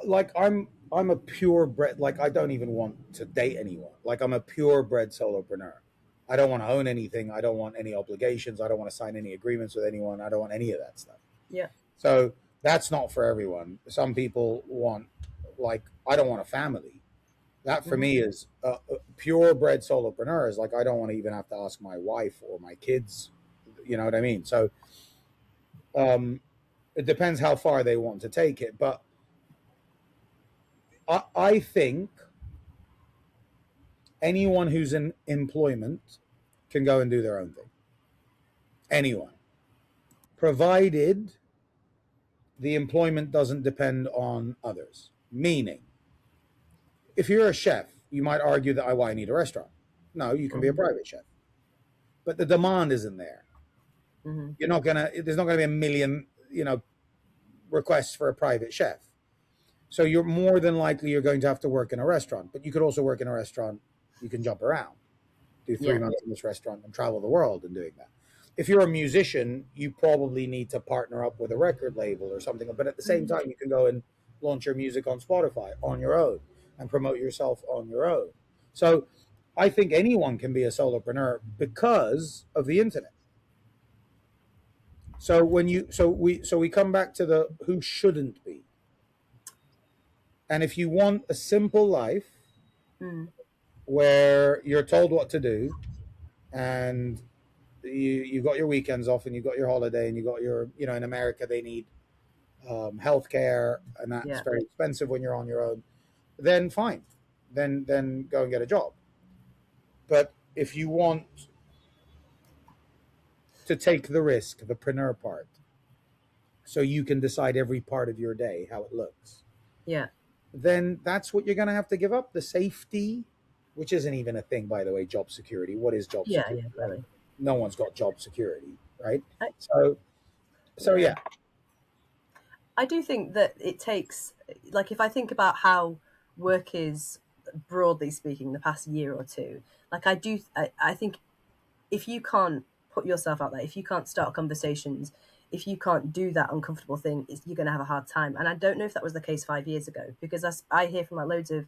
like, I'm a purebred. Like, I don't even want to date anyone. Like, I'm a purebred solopreneur. I don't want to own anything. I don't want any obligations. I don't want to sign any agreements with anyone. I don't want any of that stuff. Yeah. So that's not for everyone. Some people want, like, I don't want a family. That for me is purebred solopreneurs. Like, I don't want to even have to ask my wife or my kids. You know what I mean? So it depends how far they want to take it. But I think anyone who's in employment can go and do their own thing. Anyone. Provided the employment doesn't depend on others. Meaning, if you're a chef, you might argue that I need a restaurant. No, you can be a private chef. But the demand isn't there. There's not gonna be a million, requests for a private chef. So you're more than likely you're going to have to work in a restaurant. But you could also work in a restaurant. You can jump around, do 3 months in this restaurant and travel the world and doing that. If you're a musician, you probably need to partner up with a record label or something. But at the same time, you can go and launch your music on Spotify on your own and promote yourself on your own. So I think anyone can be a solopreneur because of the internet. So we come back to the who shouldn't be. And if you want a simple life where you're told what to do and you got your weekends off and you got your holiday and you got your, in America, they need healthcare and that's very expensive when you're on your own, then fine. Then go and get a job. But if you want to take the risk, the preneur part, so you can decide every part of your day how it looks, Yeah. then that's what you're going to have to give up. The safety, which isn't even a thing, by the way, job security. What is job Yeah. security? Yeah. Really. No one's got job security, right? I, So yeah. yeah. I do think that it takes, like, if I think about how work is, broadly speaking, the past year or two, like, I think if you can't put yourself out there, if you can't start conversations, if you can't do that uncomfortable thing, you're going to have a hard time. And I don't know if that was the case 5 years ago, because I hear from like loads of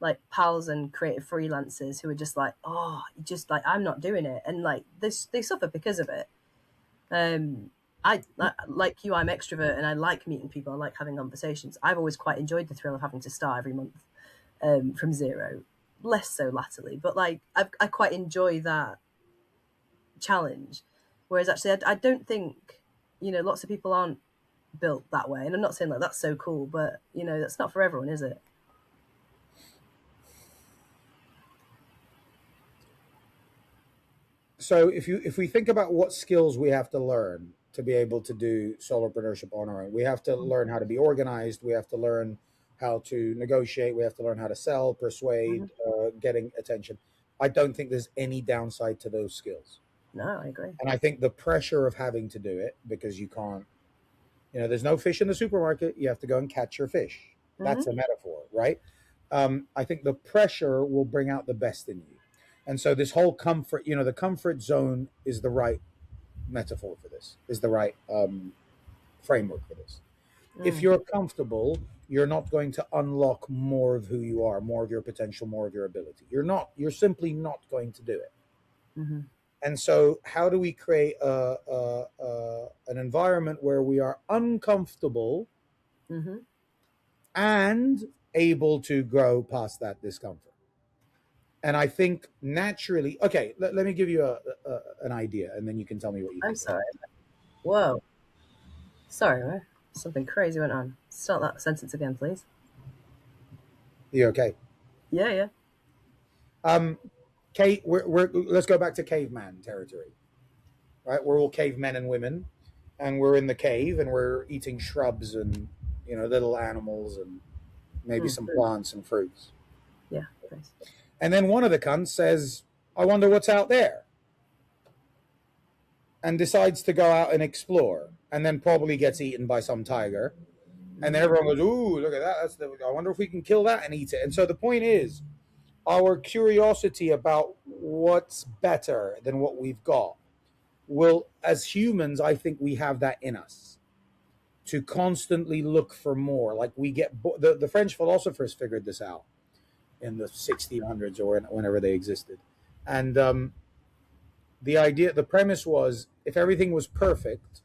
like pals and creative freelancers who are just like, oh, just like, I'm not doing it, and like they suffer because of it. Um, like you, I'm extrovert and I like meeting people. I like having conversations. I've always quite enjoyed the thrill of having to start every month from zero. Less so latterly, but like I quite enjoy that challenge. Whereas actually, I don't think, lots of people aren't built that way. And I'm not saying like that's so cool, but that's not for everyone, is it? So if we think about what skills we have to learn to be able to do solopreneurship on our own, we have to learn how to be organized. We have to learn how to negotiate. We have to learn how to sell, Mm-hmm. persuade, getting attention. I don't think there's any downside to those skills. No, I agree. And I think the pressure of having to do it because you can't, there's no fish in the supermarket. You have to go and catch your fish. Mm-hmm. That's a metaphor, right? I think the pressure will bring out the best in you. And so this whole comfort, the comfort zone is the right metaphor for this, is the right framework for this. If Mm. you're comfortable, you're not going to unlock more of who you are, more of your potential, more of your ability. You're simply not going to do it. Mm-hmm. And so, how do we create an environment where we are uncomfortable Mm-hmm. and able to grow past that discomfort? And I think naturally, okay, let me give you an idea and then you can tell me what you I'm think. sorry. Whoa. Sorry, man. Something crazy went on. Start that sentence again, please. You okay? Yeah, yeah. Um, Kate, let's go back to caveman territory, right? We're all cavemen and women, and we're in the cave and we're eating shrubs and little animals and maybe Mm. some plants and fruits. Yeah, nice. And then one of the cunts says, "I wonder what's out there," and decides to go out and explore, and then probably gets eaten by some tiger. And then everyone goes, "Ooh, look at that! I wonder if we can kill that and eat it." And so the point is, our curiosity about what's better than what we've got will, as humans, I think we have that in us to constantly look for more. Like we get the French philosophers figured this out in the 1600s or whenever they existed, and the premise was if everything was perfect,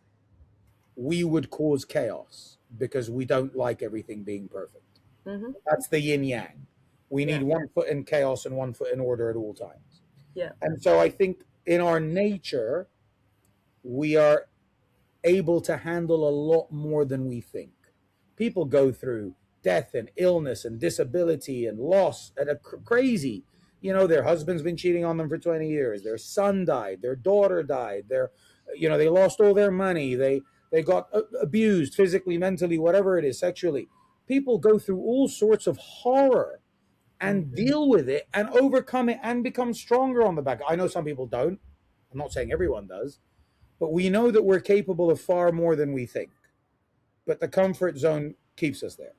we would cause chaos because we don't like everything being perfect. Mm-hmm. That's the yin yang. We need Yeah, one foot in chaos and one foot in order at all times. yeah. And so I think in our nature, we are able to handle a lot more than we think. People go through death and illness and disability and loss at a crazy. Their husband's been cheating on them for 20 years. Their son died. Their daughter died. They lost all their money. They got abused physically, mentally, whatever it is, sexually. People go through all sorts of horror and Mm-hmm. deal with it and overcome it and become stronger on the back. I know some people don't. I'm not saying everyone does, but we know that we're capable of far more than we think. But the comfort zone keeps us there.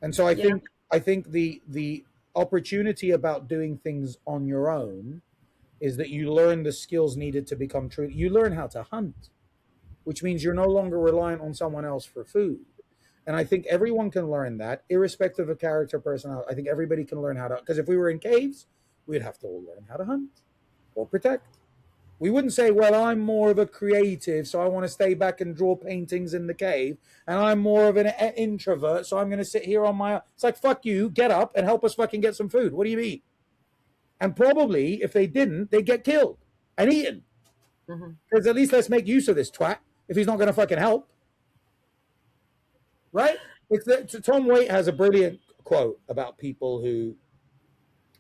And so I Yeah. think the opportunity about doing things on your own is that you learn the skills needed to become true. You learn how to hunt, which means you're no longer reliant on someone else for food. And I think everyone can learn that, irrespective of character, personality. I think everybody can learn how to, because if we were in caves, we'd have to all learn how to hunt or protect. We wouldn't say, well, I'm more of a creative, so I want to stay back and draw paintings in the cave. And I'm more of an introvert, so I'm going to sit here on my. It's like, fuck you, get up and help us fucking get some food. What do you mean? And probably, if they didn't, they'd get killed and eaten. Mm-hmm. Because at least let's make use of this twat if he's not going to fucking help. Right? Tom Waite has a brilliant quote about people who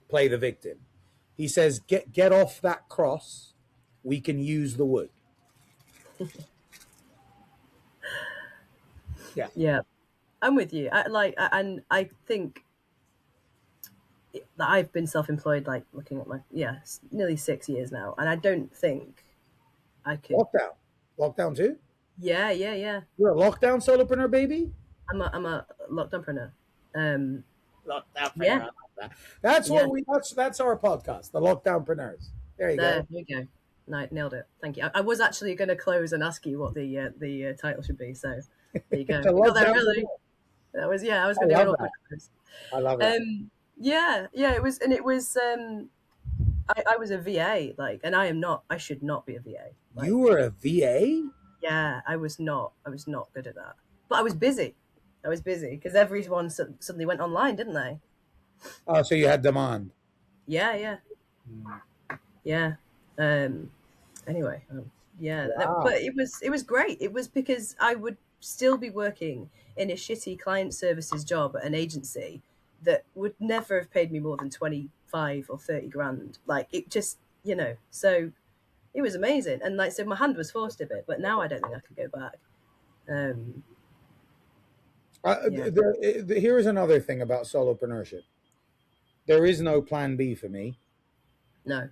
play the victim. He says, get off that cross. We can use the wood. Yeah. Yeah, I'm with you. And I think that I've been self-employed, like looking at nearly 6 years now, and I don't think I could. Lockdown. Lockdown too? Yeah, yeah, yeah. You're a lockdown solopreneur, baby? I'm a lockdownpreneur. Um, Lockdownpreneur. I yeah, love that. That's yeah. what that's our podcast, the Lockdownpreneurs. There you go. There you go. No, nailed it. Thank you. I was actually going to close and ask you what the title should be. So there you go. The We got there early. Lockdownpreneur. That was I was I going to do an love awkward that. close. I love that. Yeah, yeah. It was, and it was. I was a VA, like, and I am not. I should not be a VA. You Like, were a VA? yeah, I was not. I was not good at that. But I was busy. I was busy because everyone suddenly went online, didn't they? Oh, so you had demand. Yeah, yeah, Mm. yeah. Anyway, yeah. Wow. But it was great. It was because I would still be working in a shitty client services job at an agency that would never have paid me more than 25 or 30 grand. Like, it just, so it was amazing. And like, so my hand was forced a bit, but now I don't think I could go back. Um, yeah, Here's another thing about solopreneurship. There is no plan B for me. no,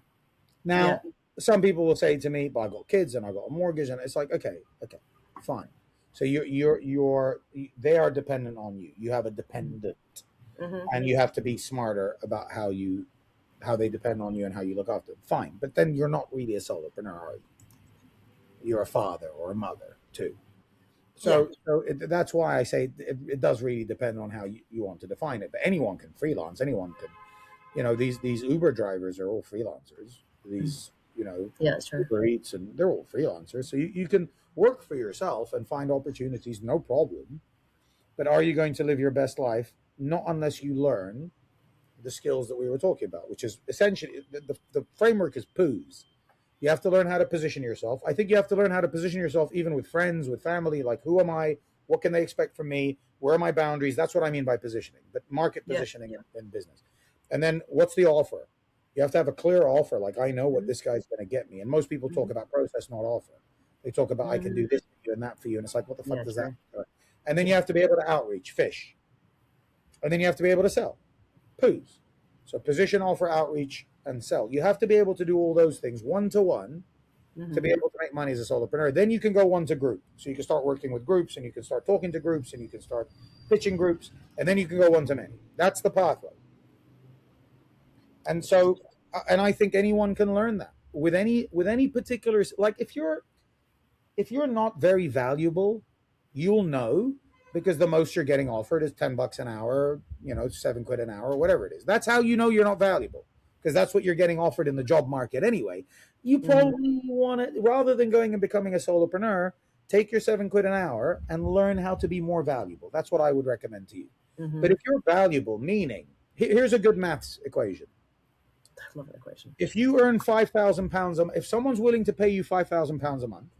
yeah, Now, some people will say to me, "But I got kids and I got a mortgage," and it's like, okay, fine. So they are dependent on you. You have a dependent, hmm, and you have to be smarter about how they depend on you and how you look after them. Fine, but then you're not really a solopreneur, are you? You're a father or a mother too. yeah, That's why I say it does really depend on how you want to define it. But anyone can freelance. Anyone can, these Uber drivers are all freelancers. These, yeah, that's true. Uber Eats, and they're all freelancers. So you can work for yourself and find opportunities, no problem. But are you going to live your best life? Not unless you learn the skills that we were talking about, which is essentially the framework is POOs. You have to learn how to position yourself. I think you have to learn how to position yourself even with friends, with family. Like, who am I? What can they expect from me? Where are my boundaries? That's what I mean by positioning, but market Yeah, positioning yeah, in business. And then what's the offer? You have to have a clear offer. Like, I know what hmm, this guy's going to get me. And most people talk hmm, about process, not offer. They talk about, I can hmm, do this for you and that for you. And it's like, what the fuck yeah, does that true. mean? And then you Yeah, have to be able to outreach, fish. And then you have to be able to sell. Poos. So position, offer, outreach, and sell. You have to be able to do all those things one to one to hmm, be able to make money as a solopreneur. Then you can go one to group. So you can start working with groups, and you can start talking to groups, and you can start pitching groups, and then you can go one to many. That's the pathway. And so, and I think anyone can learn that with any particular, like, if you're not very valuable, you'll know, because the most you're getting offered is $10 an hour, £7 an hour, whatever it is. That's how you know you're not valuable, because that's what you're getting offered in the job market anyway. You hmm, probably want to, rather than going and becoming a solopreneur, take your £7 an hour and learn how to be more valuable. That's what I would recommend to you. hmm. But if you're valuable, meaning, here's a good maths equation. I love that equation. If you earn £5,000 if someone's willing to pay you £5,000 a month,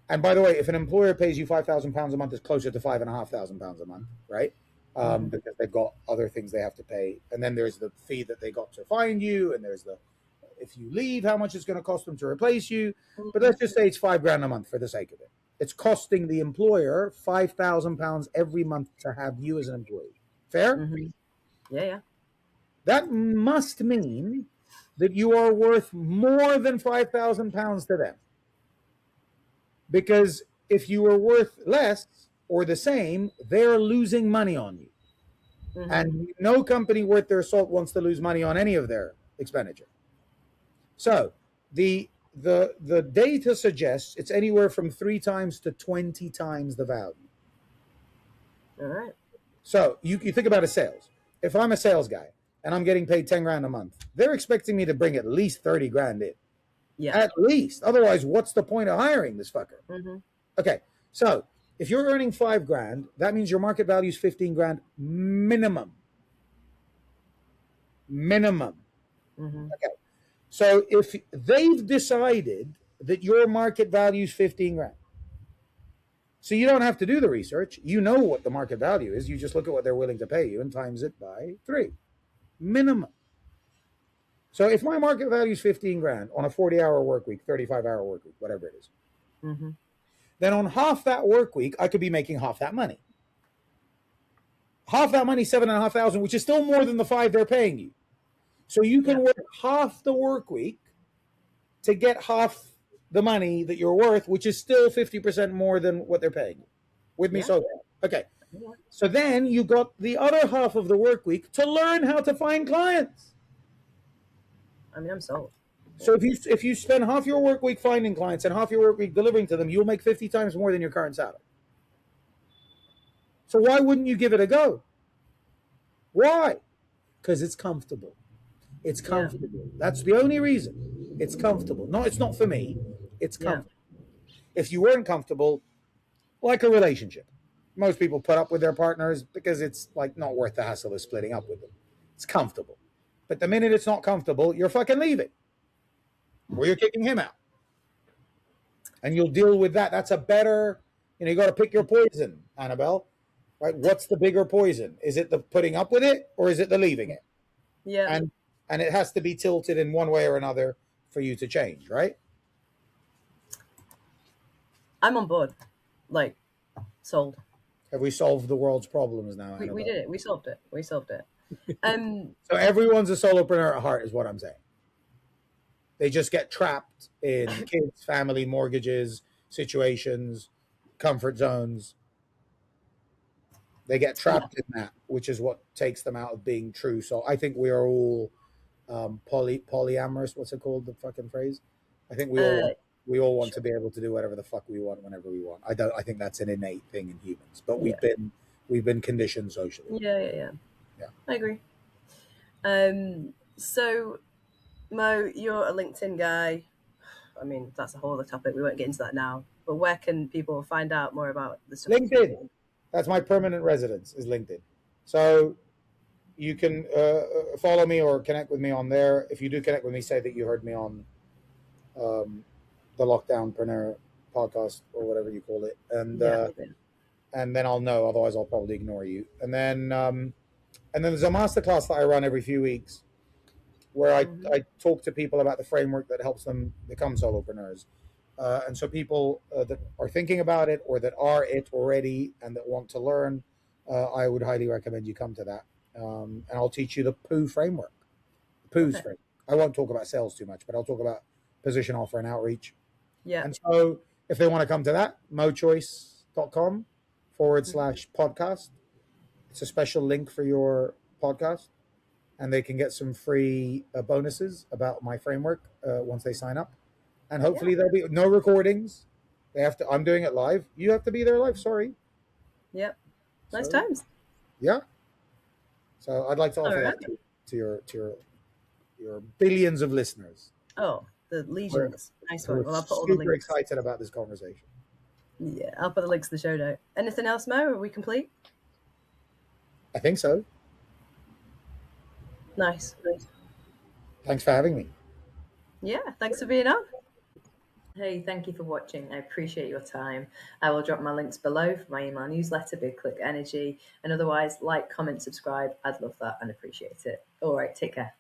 and by the way, if an employer pays you £5,000 a month, it's closer to £5,500 a month, right? Hmm, Because they've got other things they have to pay, and then there's the fee that they got to find you, and there's the, if you leave, how much it's going to cost them to replace you. But hmm, let's just say it's £5,000 a month for the sake of it. It's costing the employer £5,000 every month to have you as an employee. Fair? hmm. Yeah, yeah. That must mean that you are worth more than £5,000 to them. Because if you are worth less or the same, they're losing money on you. Hmm. And no company worth their salt wants to lose money on any of their expenditure. So the data suggests it's anywhere from 3 times to 20 times the value. All right. So you think about a sales. If I'm a sales guy and I'm getting paid 10 grand a month, they're expecting me to bring at least 30 grand in. Yeah. At least. Otherwise, what's the point of hiring this fucker? Hmm. Okay, so if you're earning 5 grand, that means your market value is 15 grand minimum. Minimum. Hmm. Okay, so if they've decided that your market value is 15 grand, so you don't have to do the research. You know what the market value is. You just look at what they're willing to pay you and times it by 3. Minimum. So if my market value is 15 grand on a 40-hour work week, 35-hour work week, whatever it is, Hmm. then on half that work week, I could be making half that money. Half that money, 7,500, which is still more than the 5 they're paying you. So you can work half the work week to get half the money that you're worth, which is still 50% more than what they're paying you. With me, so okay. So then you got the other half of the work week to learn how to find clients. I mean, I'm sold. So if you spend half your work week finding clients and half your work week delivering to them, you'll make 50 times more than your current salary. So why wouldn't you give it a go? Why? Because it's comfortable. It's comfortable. Yeah. That's the only reason. It's comfortable. No, it's not for me. It's comfortable. Yeah. If you weren't comfortable, like a relationship, most people put up with their partners because it's like not worth the hassle of splitting up with them. It's comfortable. But the minute it's not comfortable, you're fucking leaving. Or you're kicking him out. And you'll deal with that. That's a better, you got to pick your poison, Annabelle. Right? What's the bigger poison? Is it the putting up with it or is it the leaving it? Yeah. And it has to be tilted in one way or another for you to change, right? I'm on board. Like, sold. Have we solved the world's problems now? We did it. We solved it. So everyone's a solopreneur at heart is what I'm saying. They just get trapped in kids, family, mortgages, situations, comfort zones. They get trapped in that, which is what takes them out of being true. So I think we are all polyamorous. What's it called? The fucking phrase. I think we all want to be able to do whatever the fuck we want whenever we want. I think that's an innate thing in humans, but we've been conditioned socially. Yeah. I agree. So, Mo, you're a LinkedIn guy. I mean, that's a whole other topic. We won't get into that now. But where can people find out more about the stuff? LinkedIn. That's my permanent residence is LinkedIn. So you can follow me or connect with me on there. If you do connect with me, say that you heard me on the Lockdownpreneur podcast or whatever you call it, and then I'll know. Otherwise, I'll probably ignore you. And then there's a masterclass that I run every few weeks, where I talk to people about the framework that helps them become solopreneurs. And so people that are thinking about it or that are it already and that want to learn, I would highly recommend you come to that. And I'll teach you the POO framework. POO's framework. I won't talk about sales too much, but I'll talk about position, offer, and outreach. Yeah. And so if they want to come to that, mochoice.com/podcast. It's a special link for your podcast. And they can get some free bonuses about my framework once they sign up. And hopefully there'll be no recordings. They have to. I'm doing it live. You have to be there live. Sorry. Yep. Nice times. Yeah. So I'd like to offer that to your billions of listeners. Oh, the legions. Nice one. Well, I'll put all the links. Super excited about this conversation. Yeah, I'll put the links to the show note. Anything else, Mo? Are we complete? I think so. Nice. Thanks for having me. Yeah, thanks for being on. Hey, thank you for watching. I appreciate your time. I will drop my links below for my email newsletter, Big Click Energy. And otherwise, like, comment, subscribe. I'd love that and appreciate it. All right, take care.